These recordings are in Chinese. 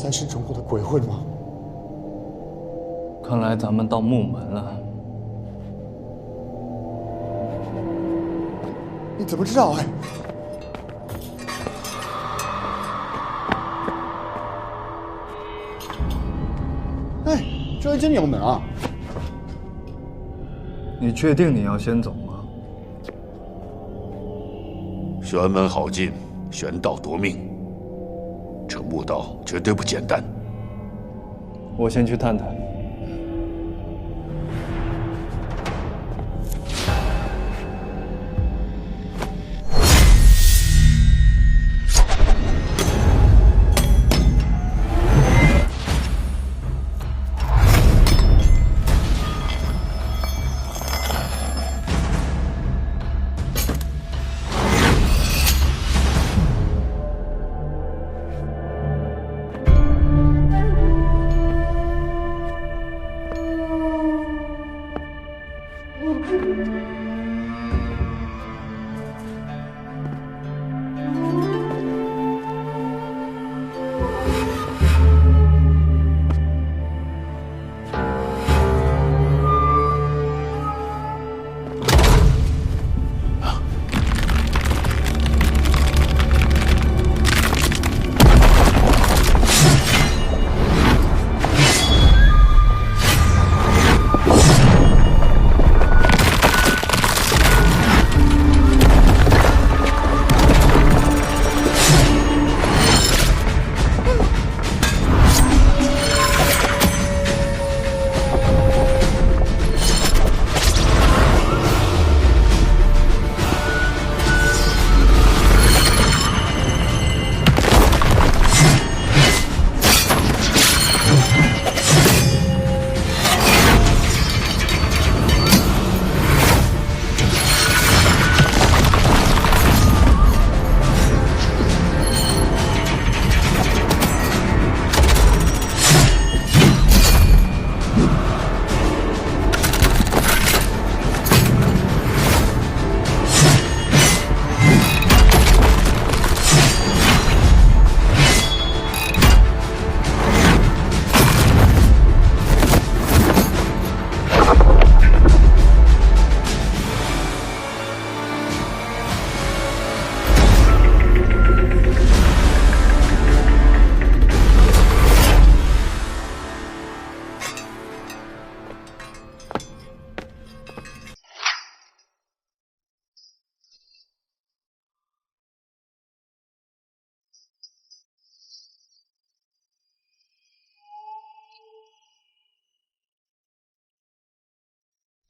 才是中国的鬼魂吗？看来咱们到木门了。你怎么知道？哎，哎，这还真有门啊！你确定你要先走吗？玄门好进，玄道夺命。这墓道绝对不简单。我先去探探。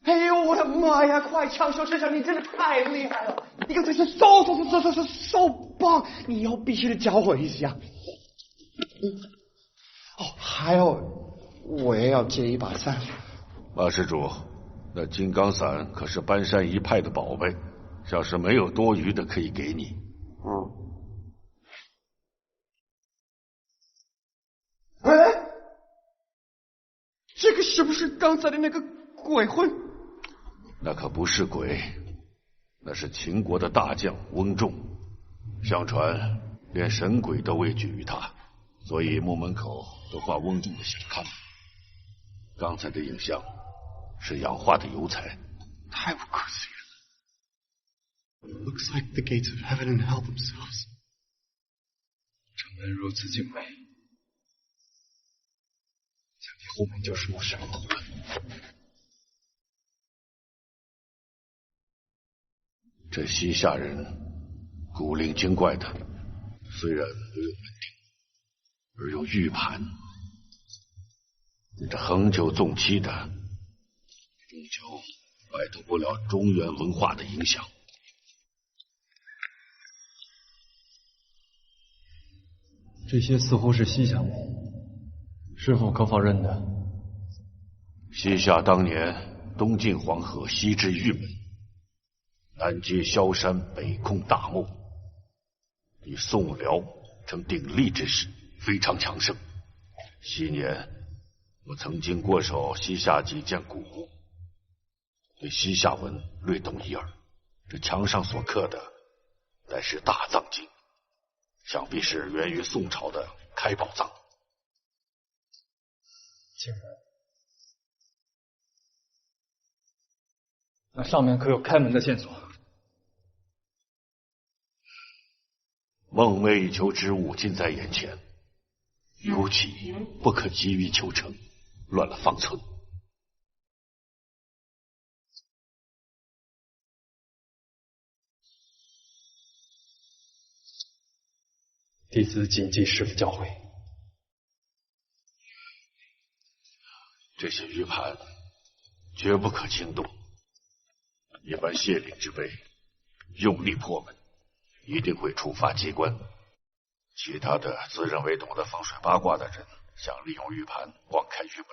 哎呦我的妈呀！快枪手先生，你真的太厉害了！你刚才是so棒，你以后必须得教我一下。哦，还有，我也要借一把伞。马施主，那金刚伞可是搬山一派的宝贝，要是没有多余的，可以给你。哎，这个是不是刚才的那个鬼魂？那可不是鬼，那是秦国的大将翁仲，相传连神鬼都畏惧于他，所以墓门口都画翁仲的小龛。刚才的影像是氧化的油彩，太不可思议了。Looks like the gates of heaven and hell themselves. 城门如此精美，想必后面就是墓室了。这西夏人古灵精怪的，虽然不用门庭，而用玉盘，这恒久纵期的，终究摆脱不了中原文化的影响。这些似乎是西夏墓，师傅可否认得？西夏当年东进黄河，西至玉门，南接萧山，北控大漠，与宋辽成鼎立之势，非常强盛。昔年我曾经过手西夏几件古物，对西夏文略懂一二。这墙上所刻的乃是大藏经，想必是源于宋朝的开宝藏。竟然，那上面可有开门的线索？梦寐以求之物近在眼前，尤其不可急于求成，乱了方寸。弟子谨记师父教诲。这些玉盘绝不可轻动，一般谢灵之辈用力破门，一定会触发机关。其他的自认为懂得风水八卦的人，想利用玉盘广开玉门，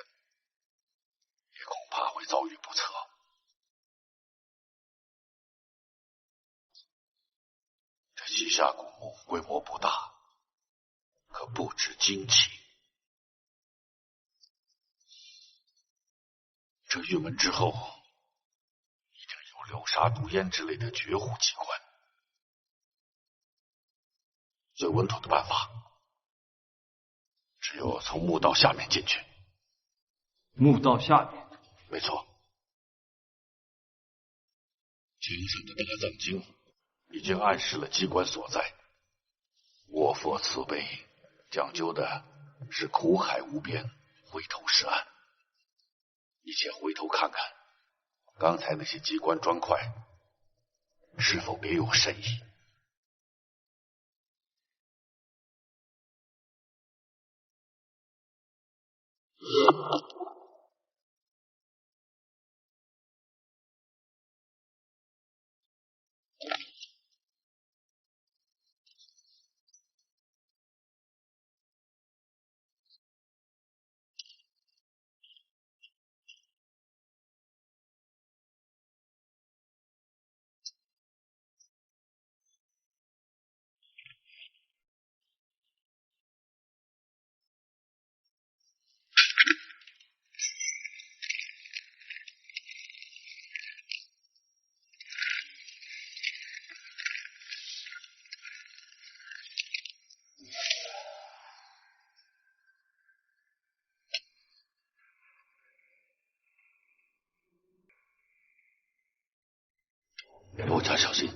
也恐怕会遭遇不测。这西夏古墓规模不大，可不止惊奇。这玉门之后，一定有流沙毒烟之类的绝户机关。最稳妥的办法，只有从墓道下面进去。墓道下面？没错。墙上的大藏经已经暗示了机关所在。卧佛慈悲，讲究的是苦海无边，回头是岸。你且回头看看，刚才那些机关砖块是否别有深意？多加小心。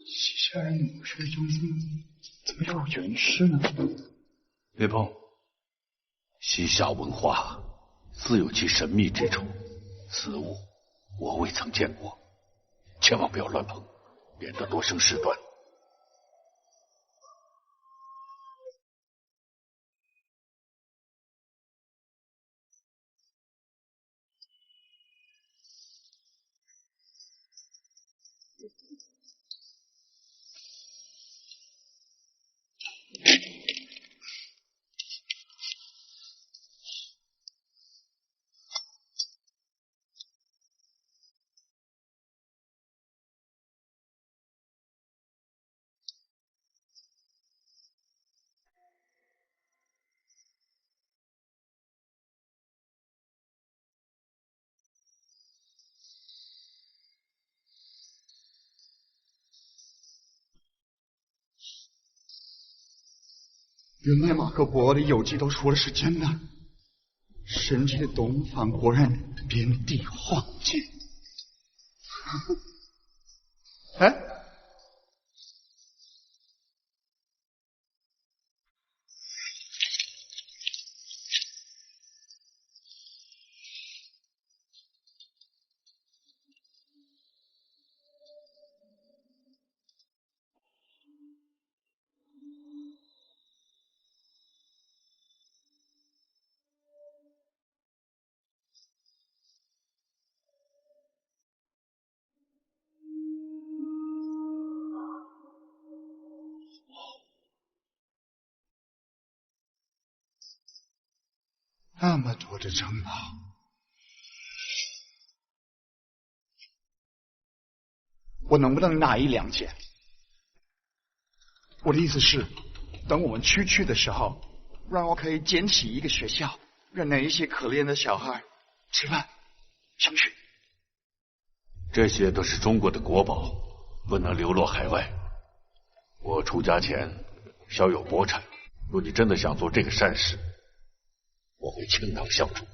西夏人的墓穴中怎么有原尸呢？别碰！西夏文化自有其神秘之处，此物我未曾见过，千万不要乱碰，免得多生事端。原来马可波罗的游记都说的是真的，神奇的东方果然遍地黄金。哎，那么多的城堡，我能不能拿一两件？我的意思是，等我们出去的时候，让我可以建起一个学校，让那一些可怜的小孩吃饭、上学。这些都是中国的国宝，不能流落海外。我出家前小有薄产，若你真的想做这个善事，我会倾囊相助。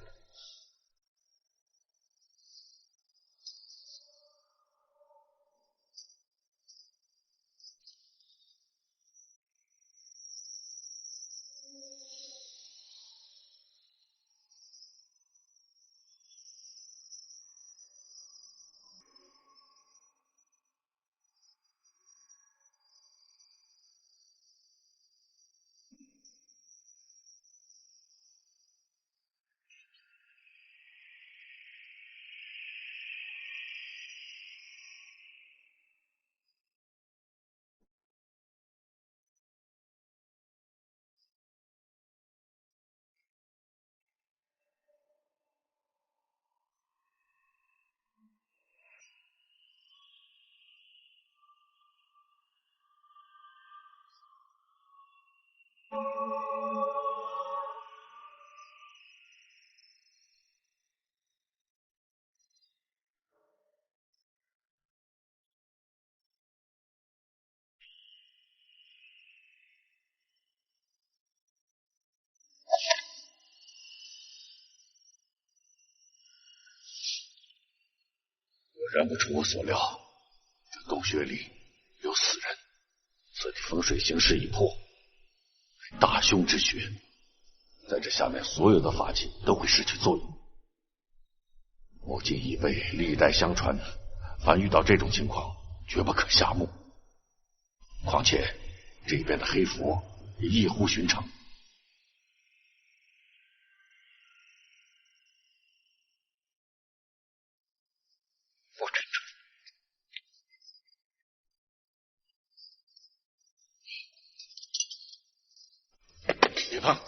果然不出我所料，这洞穴里有死人，此地风水形势已破，大凶之穴，在这下面所有的法器都会失去作用。木镜已被历代相传，凡遇到这种情况，绝不可下目。况且这边的黑佛也异乎寻常。我真别碰，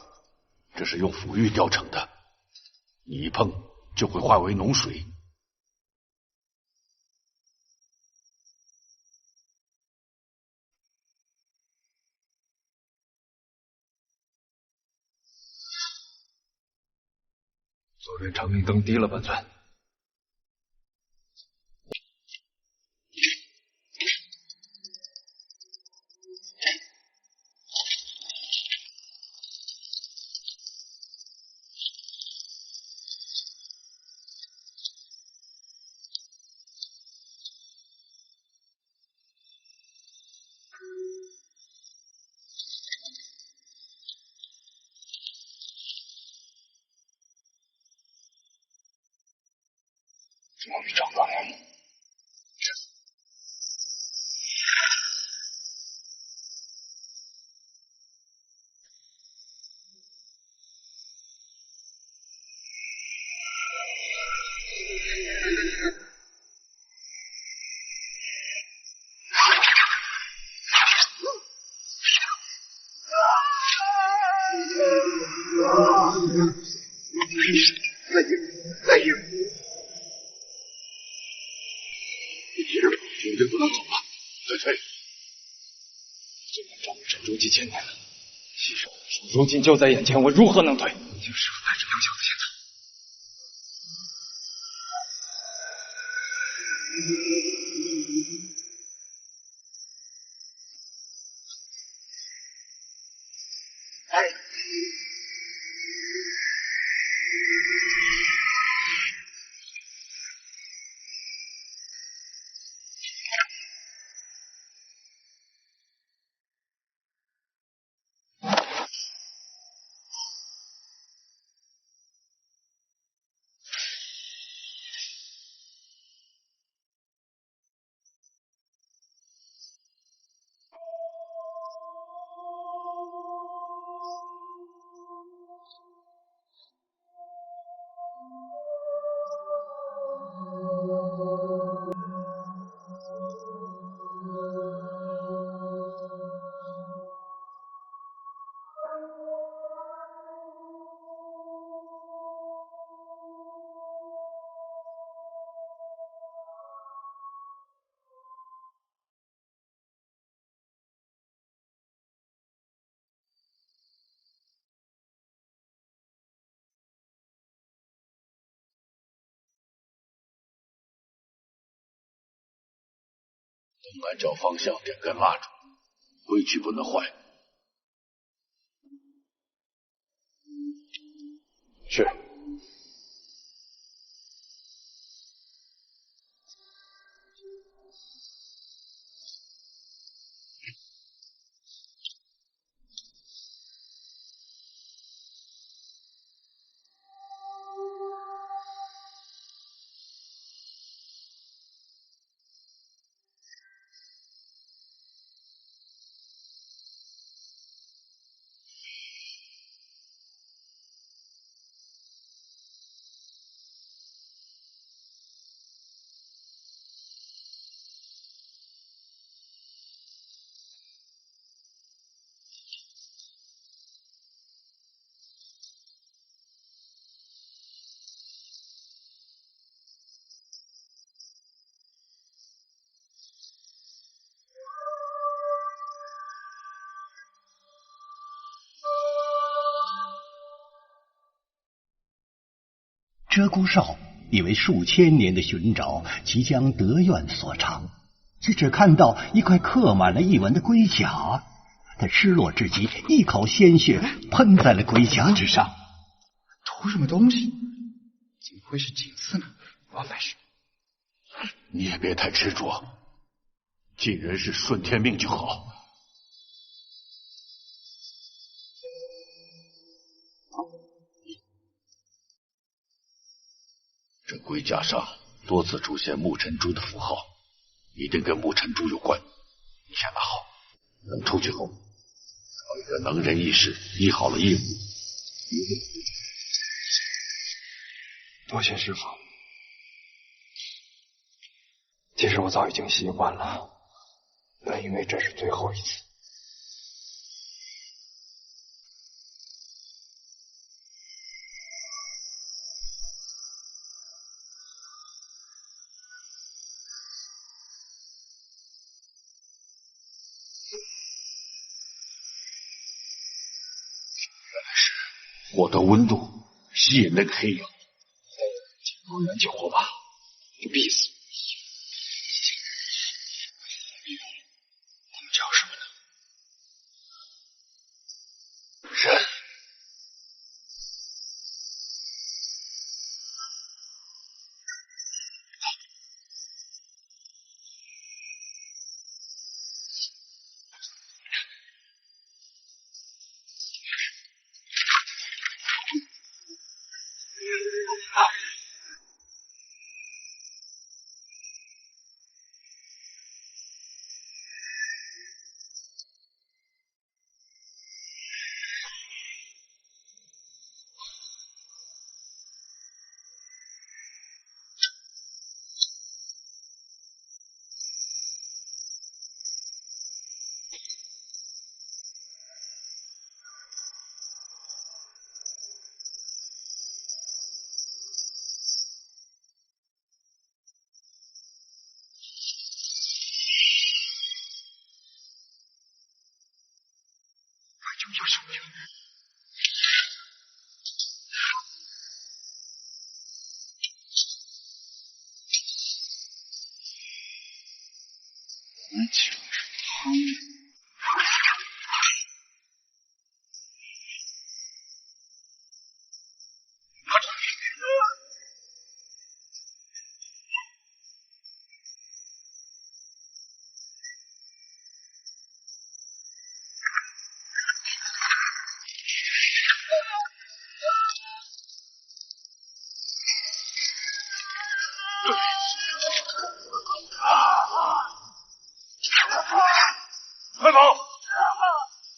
这是用腐玉雕成的，你一碰就会化为脓水。昨日长明灯滴了本尊。终于找到了。你就不能走了，退退！虽然招募沈州几千年了，牺牲如今就在眼前，我如何能退？你就师傅带着两小子先走。东南角方向点根蜡烛，规矩不能坏。是。鹧鸪哨以为数千年的寻找即将得愿所偿，却只看到一块刻满了异纹的龟甲。他失落至极，一口鲜血喷在了龟甲之上。图什么东西？怎么会是锦刺呢？王大师，你也别太执着，尽人事顺天命就好。这龟甲上多次出现木尘珠的符号，一定跟木尘珠有关。你先拿好，等出去后，找一个能人异士医好了异物。多谢师傅。其实我早已经习惯了，但因为这是最后一次。我的温度吸引那个黑妖，有人救我吧，你必死！他们叫什么呢？人。有什么用？就是他们。快跑！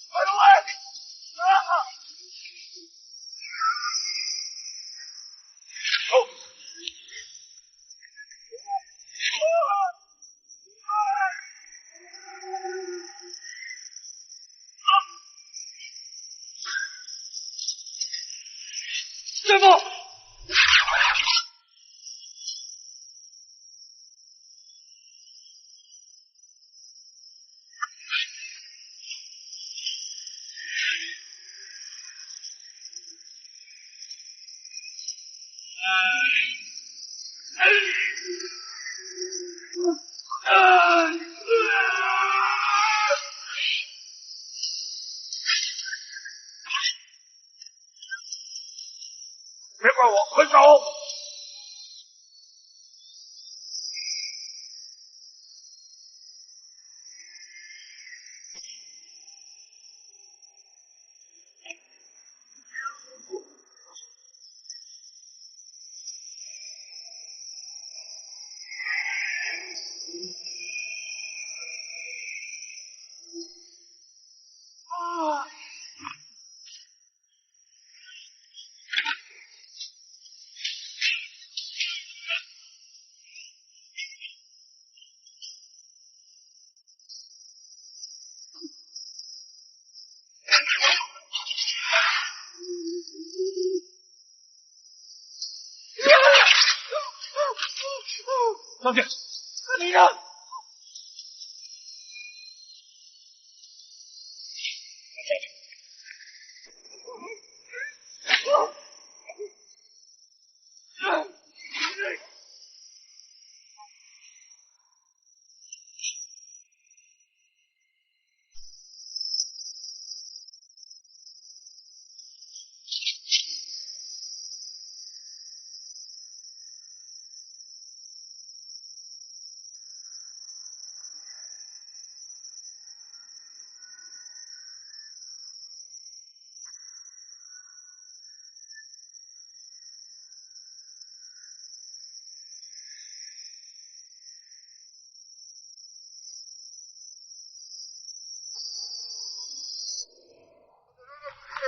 快出来！师傅！上去！你让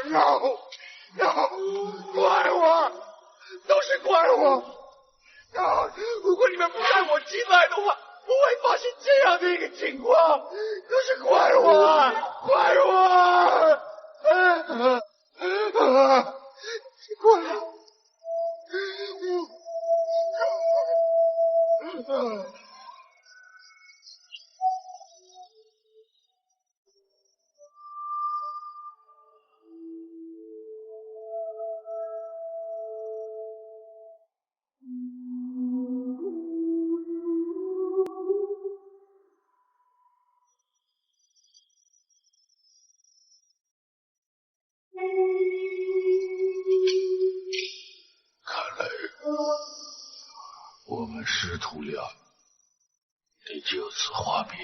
！no，怪我，都是怪我。如果你们不带我进来的话，不会发生这样的一个情况。都是怪我，怪我，是怪我。我们师徒俩得就此话别。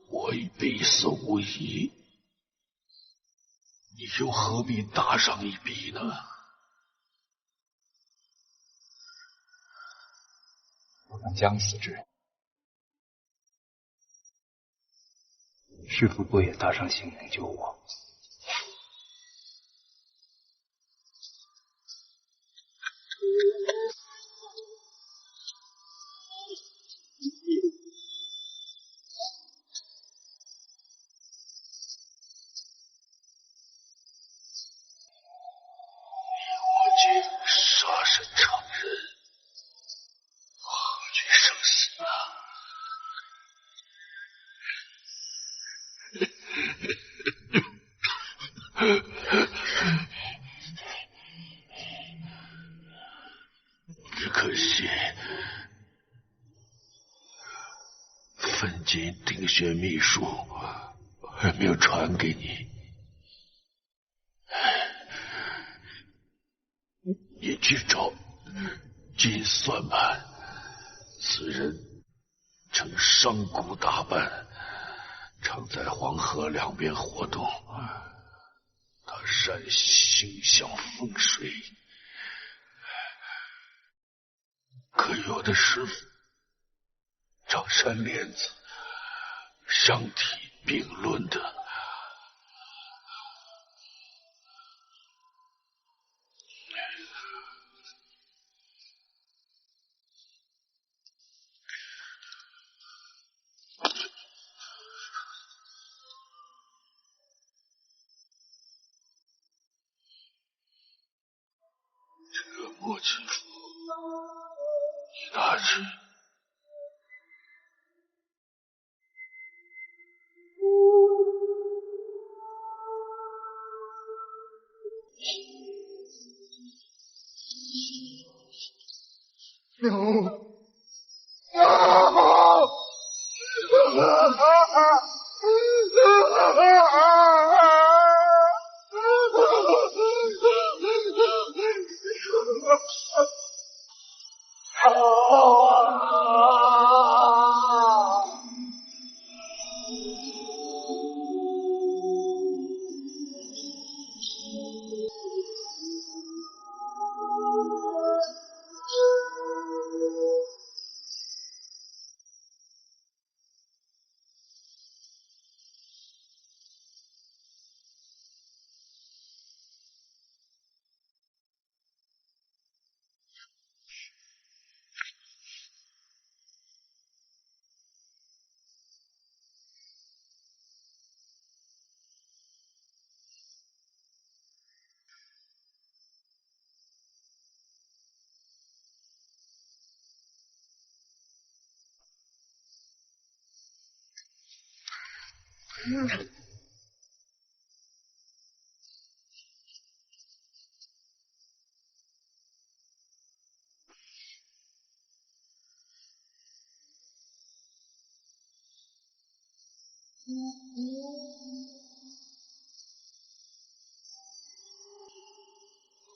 我已必死无疑，你又何必搭上一笔呢？我等将死之人，师父不也搭上性命救我？我竟杀身成仁，何惧生死只可惜分金定穴秘术还没有传给你。你去找金算盘，此人呈商贾打扮，常在黄河两边活动。他善星象风水，可与我的师傅张山莲子相提并论的。这个默契符，你拿去。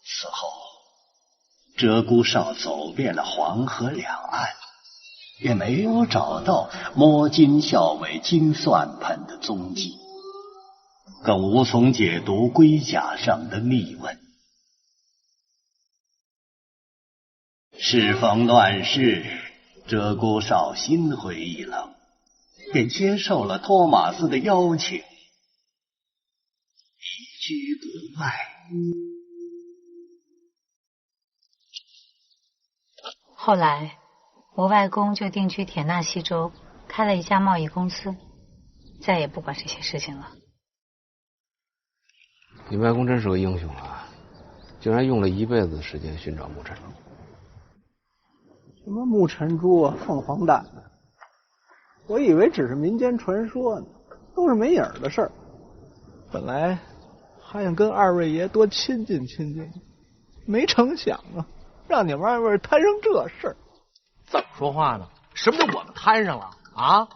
此后，鹧鸪哨走遍了黄河两岸，也没有找到摸金校尉金算盘的踪迹，更无从解读龟甲上的密文。适逢乱世，鹧鸪哨心灰意冷，便接受了托马斯的邀请，移居国外。后来，我外公就定居田纳西州，开了一家贸易公司，再也不管这些事情了。你外公真是个英雄啊，竟然用了一辈子的时间寻找木尘珠。什么木尘珠啊，凤凰蛋呢？我以为只是民间传说呢，都是没影儿的事儿。本来还想跟二位爷多亲近亲近，没成想啊，让你们二位摊上这事儿。怎么说话呢？什么叫我们摊上了啊？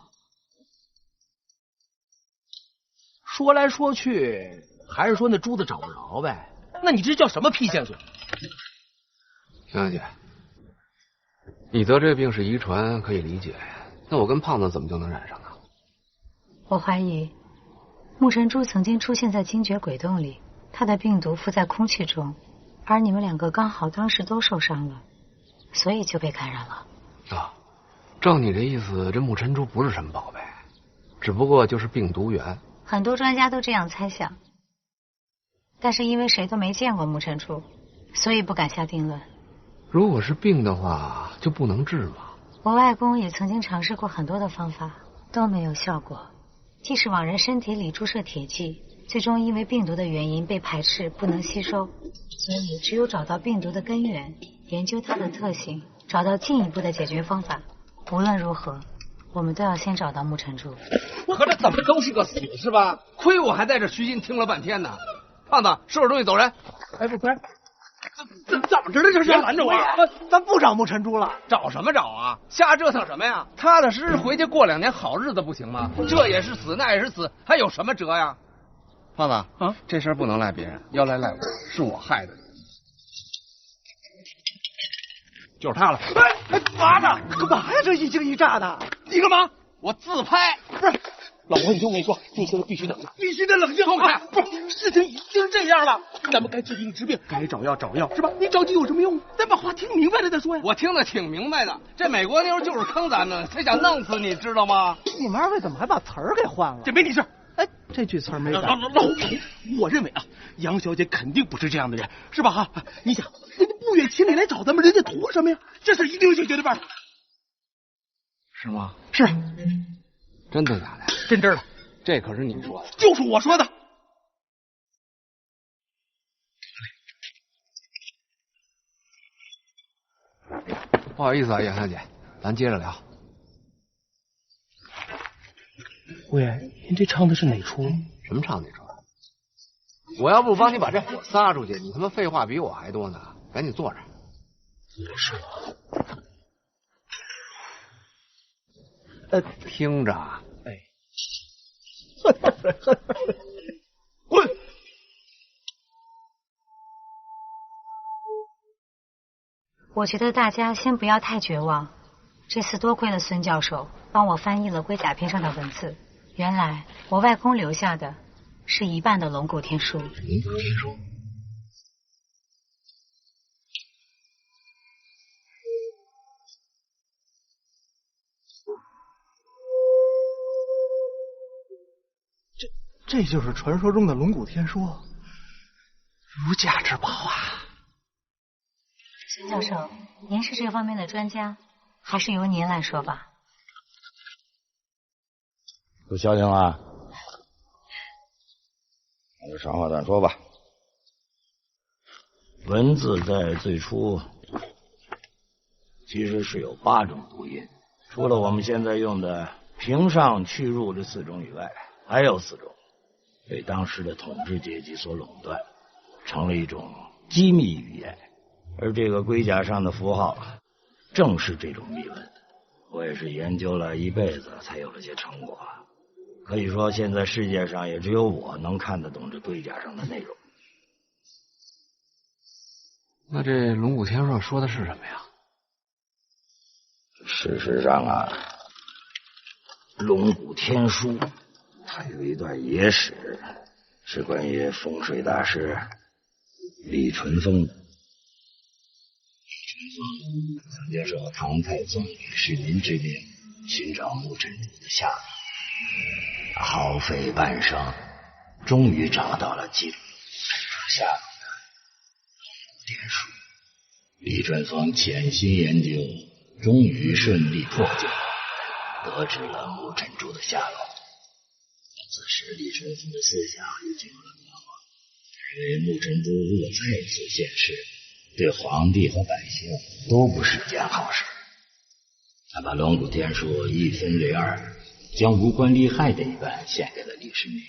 说来说去，还是说那珠子找不着呗？那你这叫什么屁线索？杨姐，你得这病是遗传，可以理解。那我跟胖子怎么就能染上呢？我怀疑木尘珠曾经出现在精绝鬼洞里，它的病毒附在空气中，而你们两个刚好当时都受伤了，所以就被感染了。啊，照你这意思，这木尘珠不是什么宝贝，只不过就是病毒源。很多专家都这样猜想，但是因为谁都没见过木尘珠，所以不敢下定论。如果是病的话，就不能治吗？我外公也曾经尝试过很多的方法，都没有效果。即使往人身体里注射铁剂，最终因为病毒的原因被排斥，不能吸收。所以只有找到病毒的根源，研究它的特性，找到进一步的解决方法。无论如何，我们都要先找到木尘珠。合着怎么都是个死是吧？亏我还在这虚心听了半天呢。胖子，收拾东西走人。哎，不是，怎么着了这是？别拦着我！咱不找木尘珠了，找什么找啊？瞎折腾什么呀？踏踏实实回去过2年好日子不行吗？这也是死，那也是死，还有什么辙呀？胖子啊，这事儿不能赖别人，要赖我，是我害的。就是他了。哎，嘛呢？干嘛呀？这一惊一乍的，你干嘛？我自拍。不是，老婆，你听我跟你说，你现在必须冷静，必须得冷静。快，不是，事情已经这样了，咱们该治病治病，该找药找药，是吧？你着急有什么用？咱把话听明白了再说呀。我听得挺明白的，这美国妞就是坑咱们，她想弄死你，知道吗？你们二位怎么还把词儿给换了？这没你事。哎，这句词儿没改。老皮，我认为啊，杨小姐肯定不是这样的人，是吧？哈，你想，人家不远千里来找咱们，人家图什么呀？这事一定有解决的办法。是吗？是。真的假的？真的。这可是你说的。就是我说的。不好意思啊，杨小姐，咱接着聊。胡爷，您这唱的是哪出？什么唱哪出？我要不帮你把这火撒出去，你他妈废话比我还多呢。赶紧坐着。是。听着。哎。滚！我觉得大家先不要太绝望。这次多亏了孙教授帮我翻译了龟甲片上的文字，原来我外公留下的是一半的龙骨天书。龙骨天书。这就是传说中的龙骨天书，如价之宝啊！孙教授，您是这方面的专家，还是由您来说吧。都消停了，那就长话短说吧。文字在最初其实是有8种读音，除了我们现在用的平上去入这4种以外，还有4种被当时的统治阶级所垄断，成了一种机密语言。而这个龟甲上的符号，正是这种密文。我也是研究了一辈子，才有了些成果。可以说，现在世界上也只有我能看得懂这龟甲上的内容。那这龙骨天书说的是什么呀？事实上啊，龙骨天书它有一段野史，是关于风水大师李淳风的。曾经受唐太宗李世民之命，寻找木尘珠的下落，耗费半生，终于找到了记录木尘珠下落的龙骨天书。李淳风潜心研究，终于顺利破解，得知了木尘珠的下落。此时李淳风的思想已经有了变化，认为木尘珠如果再次现世，对皇帝和百姓都不是件好事。他把龙骨天书一分为二，将无关利害的一半献给了李世民。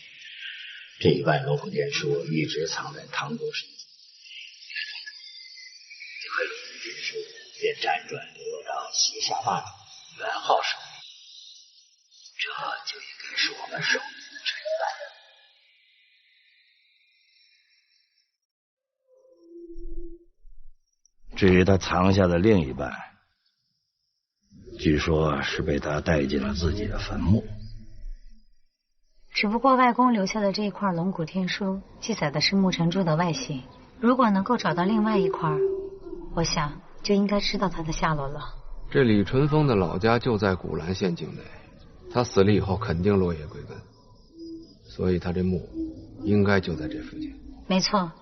这一半龙骨天书一直藏在唐州深处，这块龙骨天书便辗转流落到西夏霸主元昊手里，这就应该是我们手里的这一半。至于他藏下的另一半，据说是被他带进了自己的坟墓。只不过外公留下的这一块龙骨天书记载的是木尘珠的外形，如果能够找到另外一块，我想就应该知道他的下落了。这李淳风的老家就在古兰县境内，他死了以后肯定落叶归根，所以他这墓应该就在这附近。没错，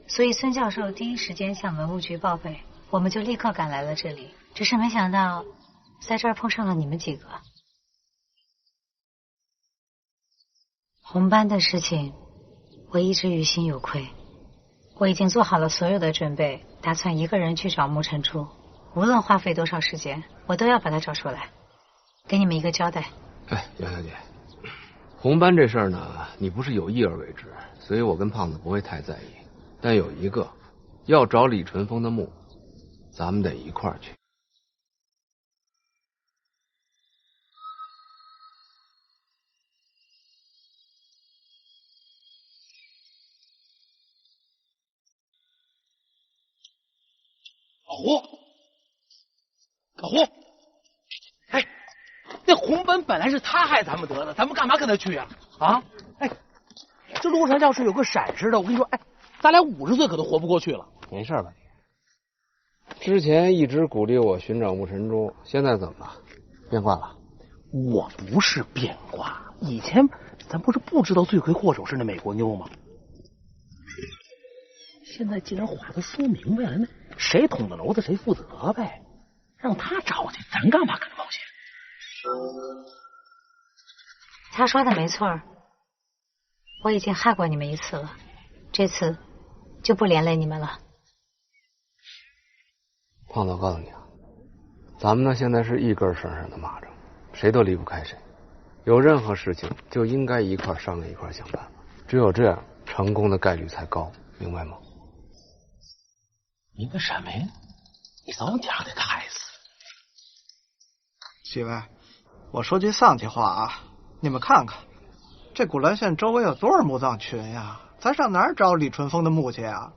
所以孙教授第一时间向文物局报备，我们就立刻赶来了这里。只是没想到在这儿碰上了你们几个。红班的事情我一直于心有愧，我已经做好了所有的准备，打算一个人去找木尘珠，无论花费多少时间，我都要把它找出来，给你们一个交代。哎，杨小姐，红班这事儿呢，你不是有意而为之，所以我跟胖子不会太在意。但有一个，要找李淳风的墓，咱们得一块儿去。老胡，老胡，哎，那红本本来是他害咱们得的，咱们干嘛跟他去啊？啊，哎，这路上要是有个闪失的，我跟你说，哎，咱俩50岁可都活不过去了。没事吧？之前一直鼓励我寻找木尘珠，现在怎么了？变卦了？我不是变卦，以前咱不是不知道罪魁祸首是那美国妞吗？现在既然话都说明白了，那谁捅的娄子谁负责呗，让他找去，咱干嘛跟他冒险？他说的没错，我已经害过你们一次了，这次就不连累你们了。胖子，我告诉你啊，咱们呢现在是一根绳上的蚂蚱，谁都离不开谁。有任何事情就应该一块商量，一块想办法，只有这样成功的概率才高，明白吗？你个什么呀？你早讲得害死！几位，我说句丧气话啊，你们看看，这古兰县周围有多少墓葬群呀？咱上哪儿找李淳风的墓去啊？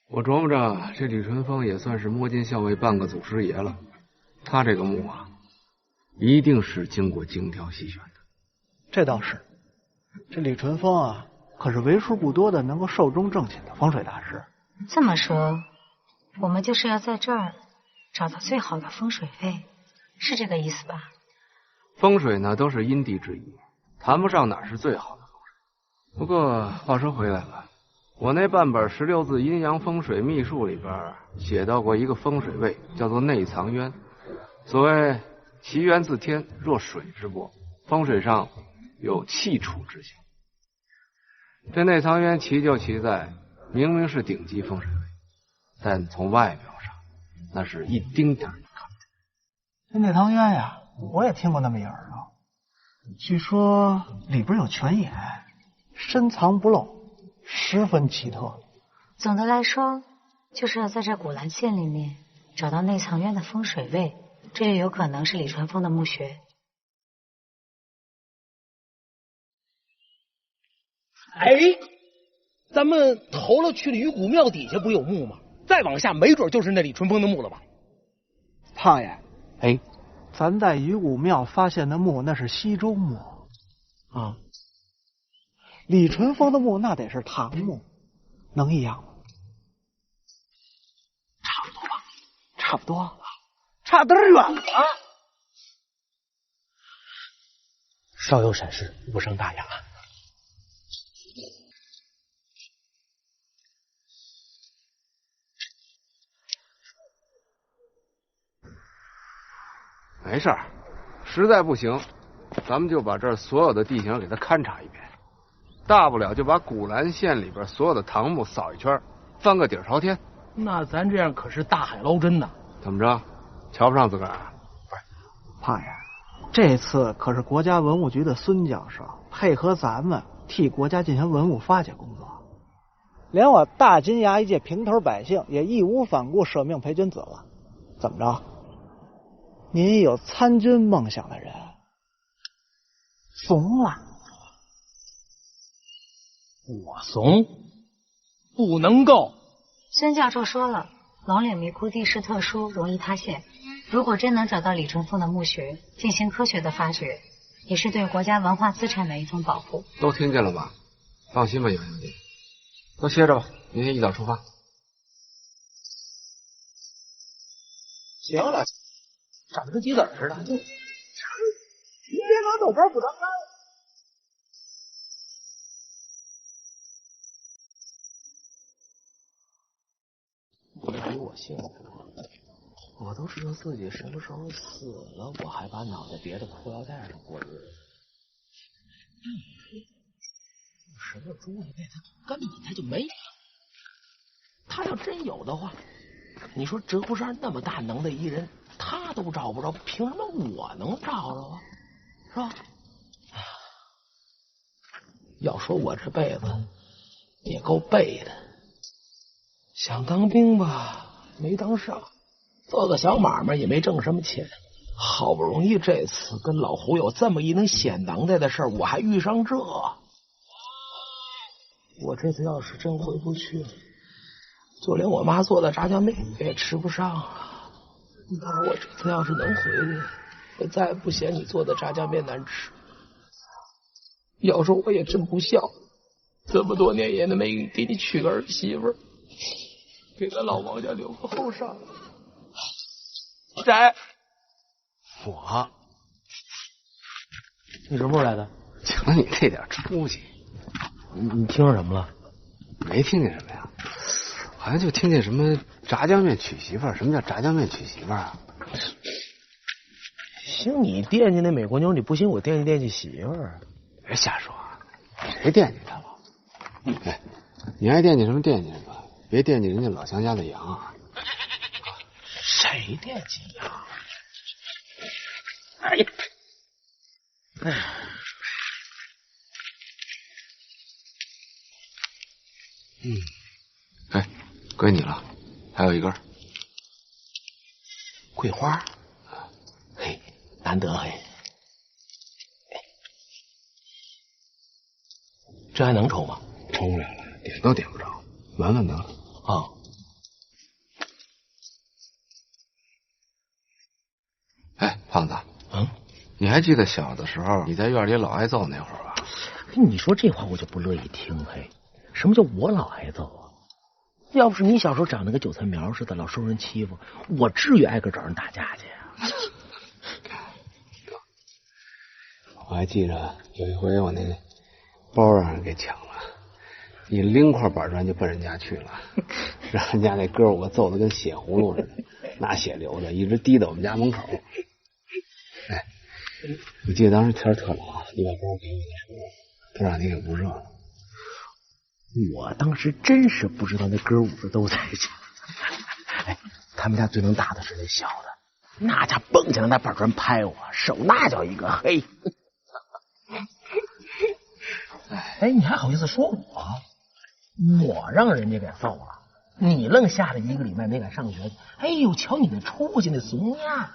我琢磨着，这李淳风也算是摸金校尉半个祖师爷了。他这个墓啊，一定是经过精挑细选的。这倒是，这李淳风啊，可是为数不多的能够寿终正寝的风水大师。这么说，我们就是要在这儿找到最好的风水位，是这个意思吧？风水呢，都是因地制宜，谈不上哪是最好的风水。不过话说回来了，我那半本16字阴阳风水秘术里边写到过一个风水位，叫做内藏渊。所谓其源自天，若水之波，风水上有气处之象。这内藏渊奇就奇在，明明是顶级风水位，但从外表上那是一丁点儿也看不出。这内藏渊呀，我也听过那么一耳朵，据说里边有泉眼，深藏不露，十分奇特。总的来说，就是要在这古兰县里面找到内藏院的风水位，这就有可能是李传风的墓穴。哎，咱们头了去了鱼骨庙底下不有墓吗？再往下没准就是那李春风的墓了吧？胖爷，哎，咱在鱼骨庙发现的墓那是西周墓啊，李春风的墓那得是唐墓，能一样吗？差不多吧，差不多，差得远了。稍有闪失，无伤大雅。没事儿，实在不行，咱们就把这儿所有的地形给它勘察一遍，大不了就把古兰县里边所有的唐墓扫一圈，翻个底儿朝天。那咱这样可是大海捞针呐！怎么着，瞧不上自个儿啊？不是，胖爷，这次可是国家文物局的孙教授配合咱们替国家进行文物发掘工作，连我大金衙一介平头百姓也义无反顾舍命陪君子了。怎么着？您有参军梦想的人怂了？我怂？不能够！孙教授说了，龙岭迷窟地势特殊，容易塌陷。如果真能找到李春风的墓穴，进行科学的发掘，也是对国家文化资产的一种保护。都听见了吧？放心吧，杨小姐，都歇着吧，明天一早出发。行了，长得跟鸡子似的，就别拿豆包不当干。你比我幸福，我都知道自己什么时候死了，我还把脑袋别在裤腰带上过日子。什么猪的那他根本他就没有，他要真有的话，你说折胡山那么大能耐一人，他都找不着，凭什么我能找着啊？是吧？要说我这辈子也够背的。想当兵吧，没当上；做个小买卖也没挣什么钱。好不容易这次跟老胡有这么一能显能耐的事儿，我还遇上这。我这次要是真回不去，就连我妈做的炸酱面也吃不上了。那我这次要是能回去，我再也不嫌你做的炸酱面难吃。要说我也真不孝，这么多年也没给你娶个儿媳妇儿。给咱老王家留个后晌。谁？我。你什么时候来的？请了你这点出息。你听着什么了？没听见什么呀，好像就听见什么炸酱面娶媳妇儿。什么叫炸酱面娶媳妇儿啊？行，你惦记那美国妞，你不行我惦记惦记媳妇儿。别瞎说，谁惦记他了？哎，你爱惦记什么惦记什么。别惦记人家老乡家的羊啊！谁惦记羊？哎呀！哎，归你了，还有一根桂花。嘿，难得嘿！这还能抽吗？抽不了了，点都点不着，完了得了。哦，哎，胖子，你还记得小的时候你在院里老挨揍那会儿吧？你说这话我就不乐意听。嘿，什么叫我老挨揍啊？要不是你小时候长得跟韭菜苗似的，老受人欺负，我至于挨个找人打架去啊？我还记着有一回我那包让人给抢了。一拎块板砖就奔人家去了，让人家那哥5个揍得跟血葫芦似的，那血流的一直滴到我们家门口。哎，我记得当时天特冷，你把包给我的时候，都让你给捂热了。我当时真是不知道那哥5个都在家。哎，他们家最能打的是那小的，那家蹦起来拿板砖拍我，手那叫一个黑。哎，你还好意思说我让人家给揍了，你愣吓得1个礼拜没敢上学去。哎呦，瞧你那出息那怂样！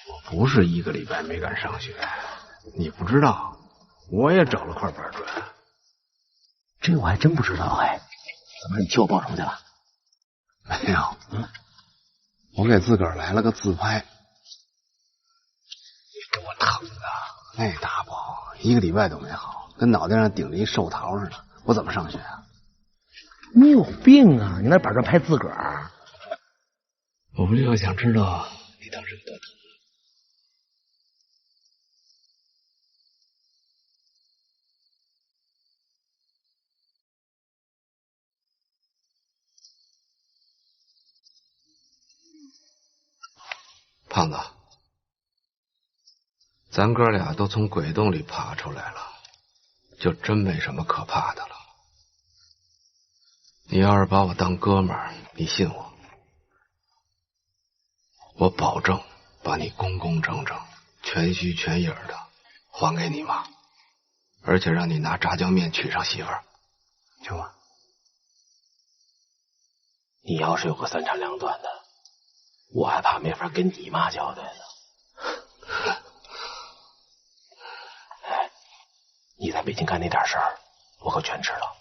我不是1个礼拜没敢上学，你不知道，我也找了块板砖。这我还真不知道。哎，怎么你替我报仇去了？没有，我给自个儿来了个自拍，给我疼的那大包，1个礼拜都没好，跟脑袋上顶着一寿桃似的，我怎么上学啊？你有病啊！你那板砖拍自个儿？我不就想知道你当时有多疼？胖子，咱哥俩都从鬼洞里爬出来了，就真没什么可怕的了。你要是把我当哥们儿，你信我，我保证把你公公正正、全虚全影的还给你妈，而且让你拿炸酱面娶上媳妇儿，行吗？你要是有个3长2短的，我还怕没法跟你妈交代呢。哎，你在北京干那点事儿，我可全知道。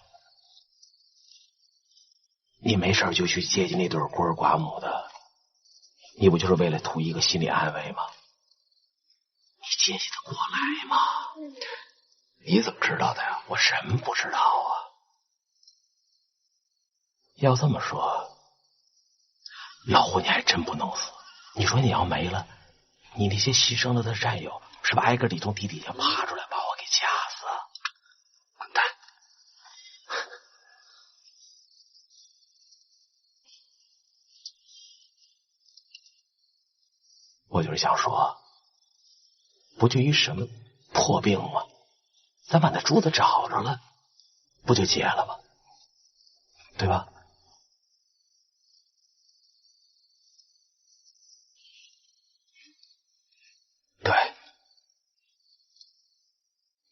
你没事就去接近那对孤儿寡母的，你不就是为了图一个心理安慰吗？你接济得过来吗？你怎么知道的呀？我什么不知道啊？要这么说，老胡你还真不能死。你说你要没了，你那些牺牲了的战友是不是挨个得从地底下爬出来把我给掐死？滚蛋！我就是想说，不就一什么破病吗？咱把那珠子找着了，不就结了吗？对吧？对，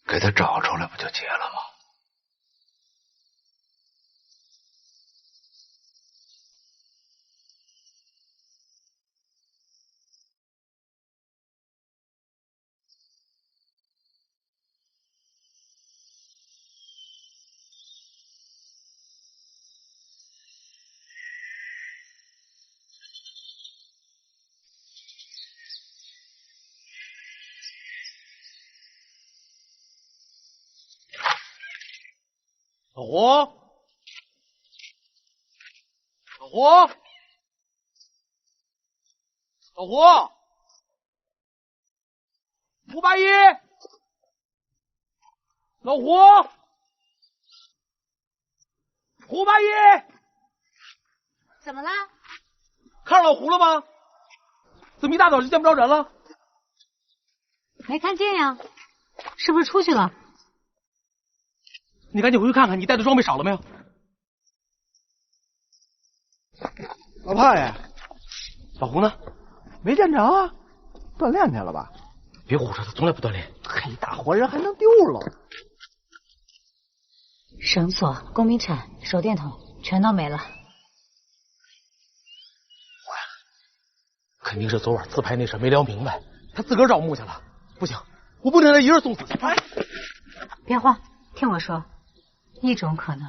给他找出来不就结了吗？老胡，老胡，老胡，胡八一，老胡，胡八一，怎么了？看上老胡了吗？怎么一大早就见不着人了？没看见呀，是不是出去了？你赶紧回去看看，你带的装备少了没有？老太爷，老胡呢？没见着啊，锻炼去了吧？别胡说，他从来不锻炼。嘿，大活人还能丢了？绳索、工兵铲、手电筒全都没了。肯定是昨晚自拍那事没聊明白，他自个儿找墓去了。不行，我不能让他一人送死去。哎，别慌，听我说，一种可能，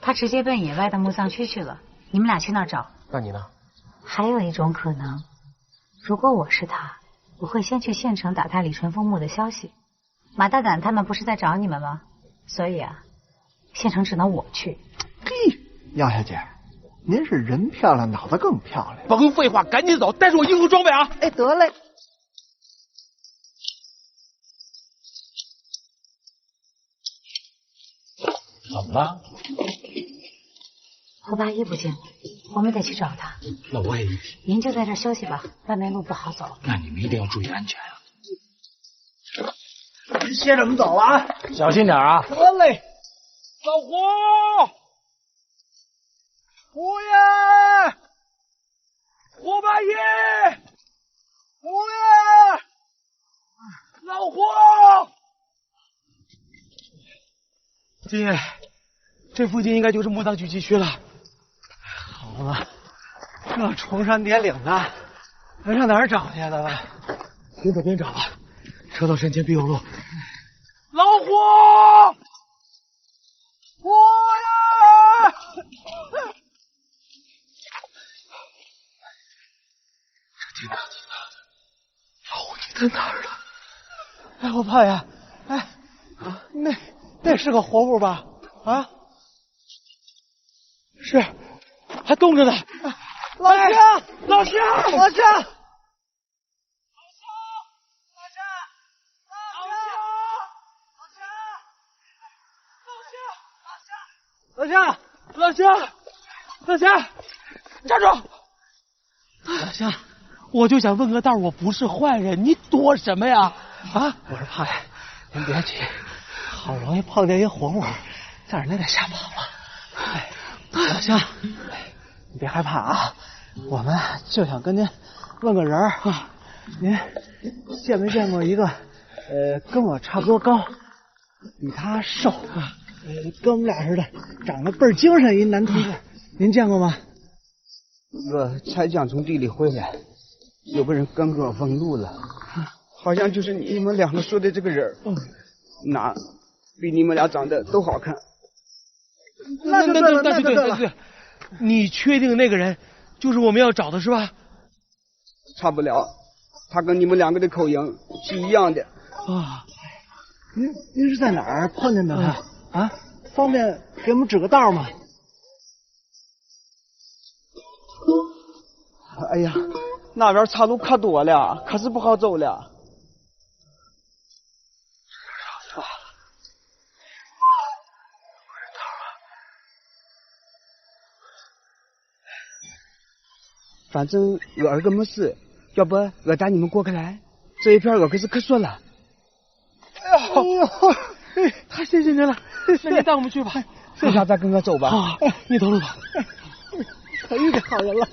他直接奔野外的墓葬区去了，你们俩去那儿找。那你呢？还有一种可能，如果我是他，我会先去县城打探李淳风墓的消息。马大胆他们不是在找你们吗？所以啊，县城只能我去。嘿，杨小姐，您是人漂亮，脑子更漂亮。甭废话，赶紧走，带上我衣服装备啊！哎，得嘞。怎么了？胡八一不见了，我们得去找他。那我也一起。您就在这儿休息吧，外面路不好走。那你们一定要注意安全啊！您歇着，我们走了啊，小心点啊！得嘞。老胡，胡爷，胡八一，胡爷，老胡，金爷，这附近应该就是墓葬局集区了。好了，这崇山叠岭的，咱上哪儿找去的了？边走边找吧，车到山前必有路。老胡，胡爷，这挺大挺大的，老胡你在哪儿了？哎，我胖爷，哎，那是个活物吧？啊，是，还动着呢。老乡，老乡，老乡。老乡，老乡，老乡，站住！老乡，我就想问个道，我不是坏人，你躲什么呀？啊！我说胖爷，您别急，好容易碰见一活物，再让那给吓跑了。哎，老乡，你别害怕啊，我们就想跟您问个人啊，您见没见过一个跟我差不多高，比他瘦啊？跟我们俩似的，长得倍儿精神一男同志，您见过吗？我才刚从地里回来，有个人跟我问路了，好像就是你们两个说的这个人。那比你们俩长得都好看。那对，你确定那个人就是我们要找的是吧？差不了，他跟你们两个的口音是一样的。啊，您是在哪儿碰见的他？啊，方便给我们指个道吗？哎呀，那边岔路可多了，可是不好走了。反正我儿个没事，要不我带你们过去来，这一片我可是可说了。哎呦，太谢谢您了，那您带我们去吧，剩下再跟我走吧。好，你走路吧。可遇见好人了。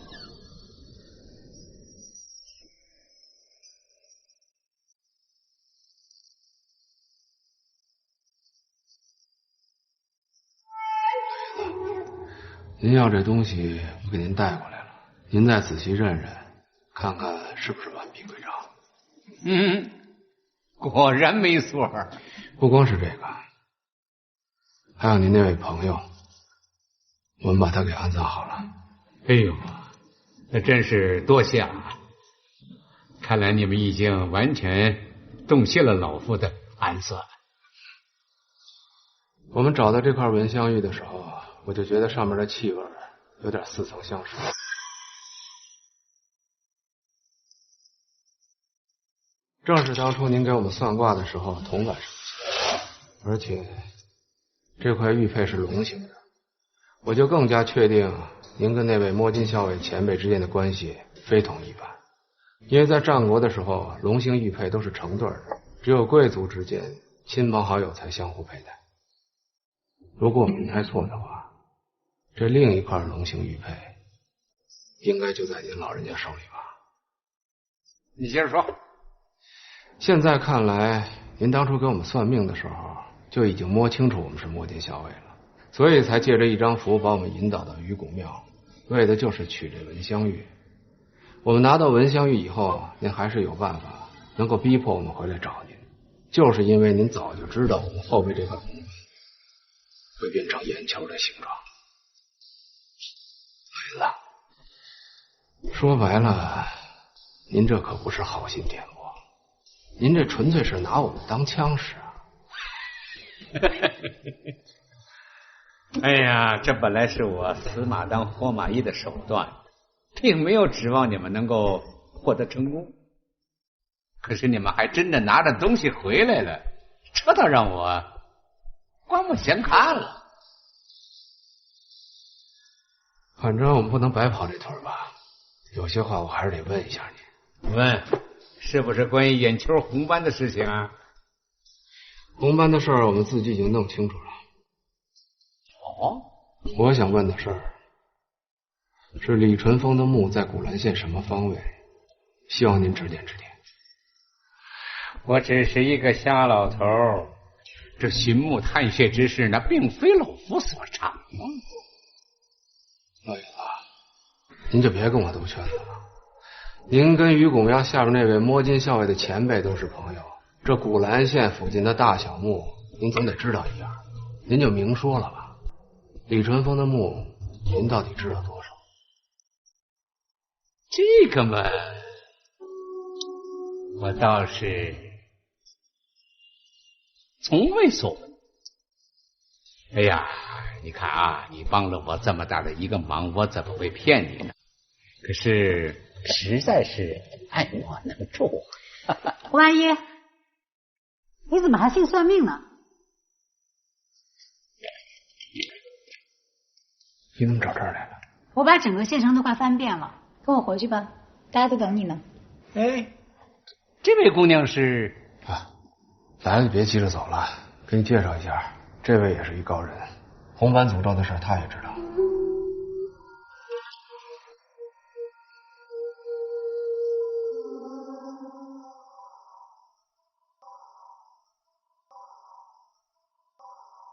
您要这东西，我给您带过来了，您再仔细认认，看看是不是完璧归赵。果然没错。不光是这个，还有您那位朋友，我们把他给安葬好了。哎呦，那真是多谢啊！看来你们已经完全洞悉了老夫的盘算。我们找到这块蚊香玉的时候，我就觉得上面的气味有点似曾相识。正是当初您给我们算卦的时候同感生起，而且这块玉佩是龙形的，我就更加确定您跟那位摸金校尉前辈之间的关系非同一般。因为在战国的时候，龙形玉佩都是成对的，只有贵族之间亲朋好友才相互佩戴。如果我没猜错的话，这另一块龙形玉佩应该就在您老人家手里吧？你接着说。现在看来，您当初给我们算命的时候就已经摸清楚我们是摸金校尉了，所以才借着一张符把我们引导到鱼骨庙，为的就是取这蚊香玉。我们拿到蚊香玉以后，您还是有办法能够逼迫我们回来找您，就是因为您早就知道我们后背这块红斑会变成眼球的形状。没了，说白了，您这可不是好心点拨，您这纯粹是拿我们当枪使啊！哎呀，这本来是我死马当活马医的手段，并没有指望你们能够获得成功。可是你们还真的拿着东西回来了，这倒让我刮目相看了。反正我们不能白跑这腿吧，有些话我还是得问一下你。问，是不是关于眼球红斑的事情啊？红斑的事儿我们自己已经弄清楚了。哦，我想问的事儿是李淳风的墓在古兰县什么方位？希望您指点指点。我只是一个瞎老头，这寻墓探穴之事，那并非老夫所长。老爷子，您就别跟我兜圈子了。您跟于拱崖下边那位摸金校尉的前辈都是朋友，这古兰县附近的大小墓，您总得知道一样。您就明说了吧，李传风的墓，您到底知道多少？这个嘛，我倒是从未所闻。哎呀，你看啊，你帮了我这么大的一个忙，我怎么会骗你呢？可是实在是爱莫能助。胡阿姨，你怎么还信算命呢？你怎么找这儿来了？我把整个县城都快翻遍了，跟我回去吧，大家都等你呢。哎，这位姑娘是来了就别急着走了，给你介绍一下，这位也是一高人，红帆诅咒的事他也知道。